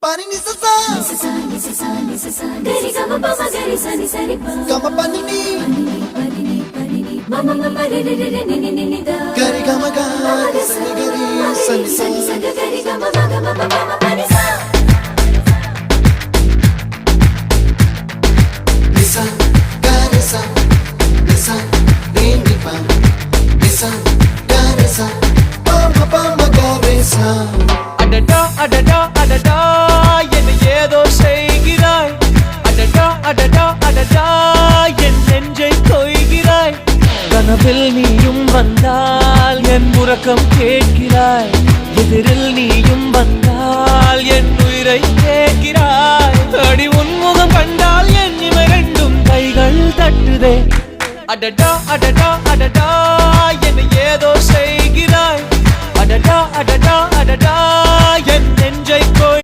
Pani ni sa sa gari ga ma pa ma gari sa ni sa ri pa ga ma pa ni ma ma ma ma re re re ni ni ni da gari ga ma ga sa ni gari sa ni sa gari ga ma ga ma pa ma pa ni sa ni sa gari sa re ni pa ni sa gari sa pa ma gari sa adada adada adada என்ன ஏதோ செய்கிறாய் adada adada adada என் நெஞ்சை கொய்கிறாய் கனவில் நீயும் வந்தால் என் உறக்கம் கேட்கிறாய் எதிரில் நீயும் வந்தால் என் உயிரை கேட்கிறாய் அடி உன்முகம் கண்டால் என் இமை ரெண்டும் கைகள் தட்டுதே adada adada adada என்ன ஏதோ செய்கிறாய் adada adada adada என் நெஞ்சை